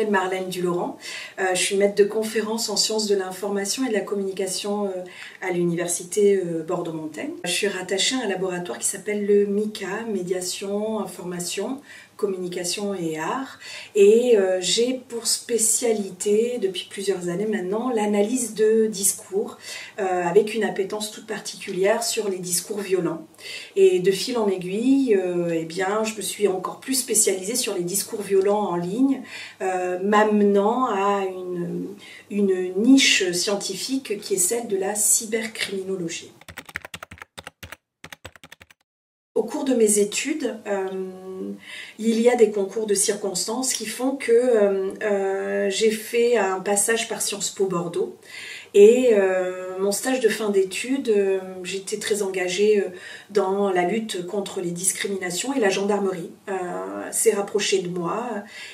m'appelle Marlène Dulaurent. Je suis maître de conférence en sciences de l'information et de la communication à l'université Bordeaux-Montaigne. Je suis rattachée à un laboratoire qui s'appelle le MICA, Médiation, Information, Communication et Art. Et j'ai pour spécialité, depuis plusieurs années maintenant, l'analyse de discours, avec une appétence toute particulière sur les discours violents. Et de fil en aiguille, eh bien, je me suis encore plus spécialisée sur les discours violents en ligne, m'amenant à une niche scientifique qui est celle de la cybercriminologie. Au cours de mes études, il y a des concours de circonstances qui font que j'ai fait un passage par Sciences Po Bordeaux. Et mon stage de fin d'études, j'étais très engagée dans la lutte contre les discriminations et la gendarmerie s'est rapprochée de moi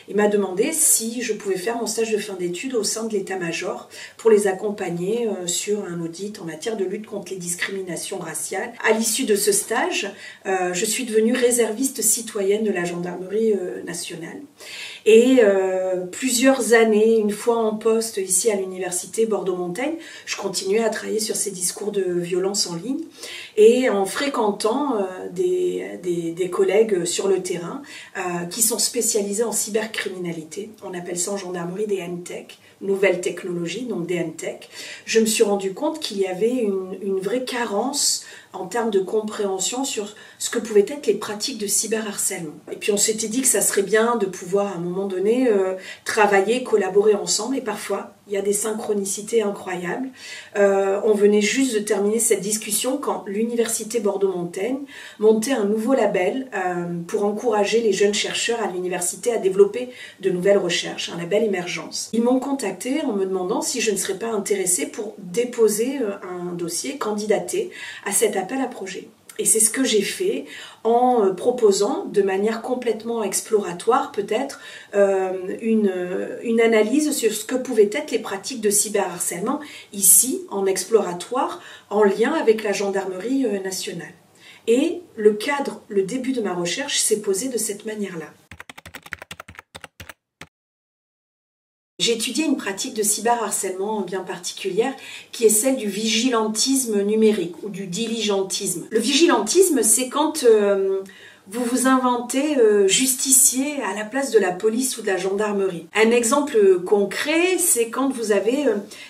et m'a demandé si je pouvais faire mon stage de fin d'études au sein de l'état-major pour les accompagner sur un audit en matière de lutte contre les discriminations raciales. À l'issue de ce stage, je suis devenue réserviste citoyenne de la gendarmerie nationale. Et plusieurs années, une fois en poste ici à l'université Bordeaux-Montaigne, je continuais à travailler sur ces discours de violence en ligne et en fréquentant des collègues sur le terrain qui sont spécialisés en cybercriminalité. On appelle ça en gendarmerie des NTech, nouvelles technologies, donc des NTech. Je me suis rendu compte qu'il y avait une vraie carence en termes de compréhension sur ce que pouvaient être les pratiques de cyberharcèlement. Et puis on s'était dit que ça serait bien de pouvoir à un moment donné travailler, collaborer ensemble, et parfois il y a des synchronicités incroyables. On venait juste de terminer cette discussion quand l'université Bordeaux-Montaigne montait un nouveau label pour encourager les jeunes chercheurs à l'université à développer de nouvelles recherches, un label émergence. Ils m'ont contacté en me demandant si je ne serais pas intéressée pour déposer un dossier, candidater à cet appel à projet. Et c'est ce que j'ai fait en proposant de manière complètement exploratoire peut-être une analyse sur ce que pouvaient être les pratiques de cyberharcèlement ici en exploratoire en lien avec la gendarmerie nationale. Et le cadre, le début de ma recherche s'est posé de cette manière-là. J'ai étudié une pratique de cyberharcèlement bien particulière qui est celle du vigilantisme numérique ou du diligentisme. Le vigilantisme, c'est quand vous vous inventez justicier à la place de la police ou de la gendarmerie. Un exemple concret, c'est quand vous avez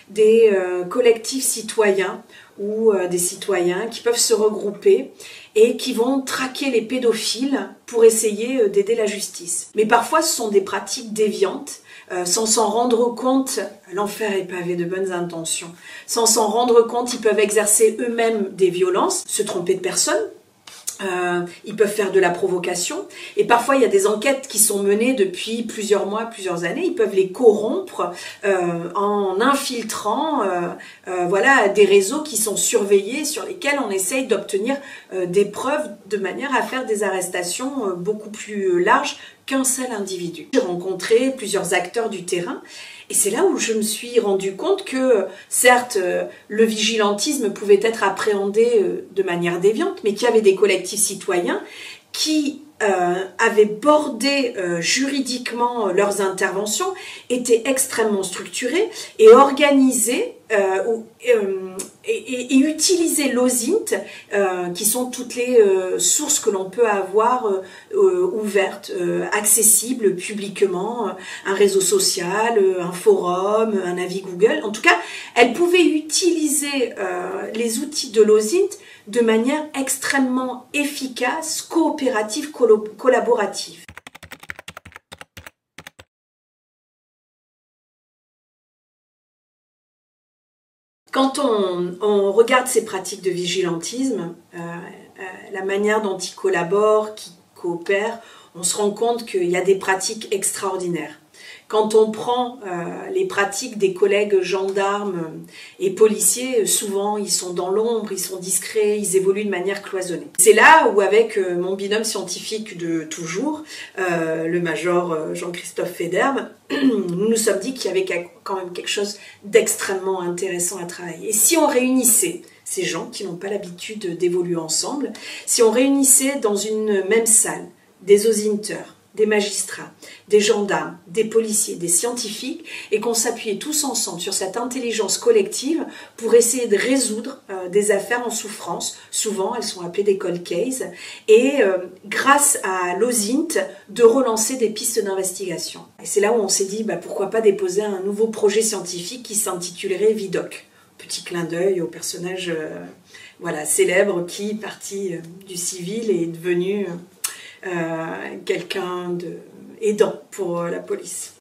des collectifs citoyens ou des citoyens qui peuvent se regrouper et qui vont traquer les pédophiles pour essayer d'aider la justice. Mais parfois, ce sont des pratiques déviantes, sans s'en rendre compte. L'enfer est pavé de bonnes intentions. Sans s'en rendre compte, ils peuvent exercer eux-mêmes des violences, se tromper de personne. Ils peuvent faire de la provocation et parfois il y a des enquêtes qui sont menées depuis plusieurs mois, plusieurs années. Ils peuvent les corrompre en infiltrant voilà, des réseaux qui sont surveillés, sur lesquels on essaye d'obtenir des preuves de manière à faire des arrestations beaucoup plus larges qu'un seul individu. J'ai rencontré plusieurs acteurs du terrain et c'est là où je me suis rendu compte que, certes, le vigilantisme pouvait être appréhendé de manière déviante, mais qu'il y avait des collectifs citoyens qui avaient bordé juridiquement leurs interventions, étaient extrêmement structurés et organisés et utiliser l'OSINT, qui sont toutes les sources que l'on peut avoir ouvertes, accessibles publiquement, un réseau social, un forum, un avis Google. En tout cas, elles pouvaient utiliser les outils de l'OSINT de manière extrêmement efficace, coopérative, collaborative. Quand on regarde ces pratiques de vigilantisme, la manière dont ils collaborent, qu'ils coopèrent, on se rend compte qu'il y a des pratiques extraordinaires. Quand on prend les pratiques des collègues gendarmes et policiers, souvent ils sont dans l'ombre, ils sont discrets, ils évoluent de manière cloisonnée. C'est là où avec mon binôme scientifique de toujours, le major Jean-Christophe Federbe, nous nous sommes dit qu'il y avait quand même quelque chose d'extrêmement intéressant à travailler. Et si on réunissait ces gens qui n'ont pas l'habitude d'évoluer ensemble, si on réunissait dans une même salle des osinteurs, des magistrats, des gendarmes, des policiers, des scientifiques, et qu'on s'appuyait tous ensemble sur cette intelligence collective pour essayer de résoudre des affaires en souffrance. Souvent, elles sont appelées des cold cases, et grâce à l'OSINT, de relancer des pistes d'investigation. Et c'est là où on s'est dit, pourquoi pas déposer un nouveau projet scientifique qui s'intitulerait Vidocq. Petit clin d'œil au personnage célèbre qui, parti du civil, est devenu quelqu'un d'aidant pour la police.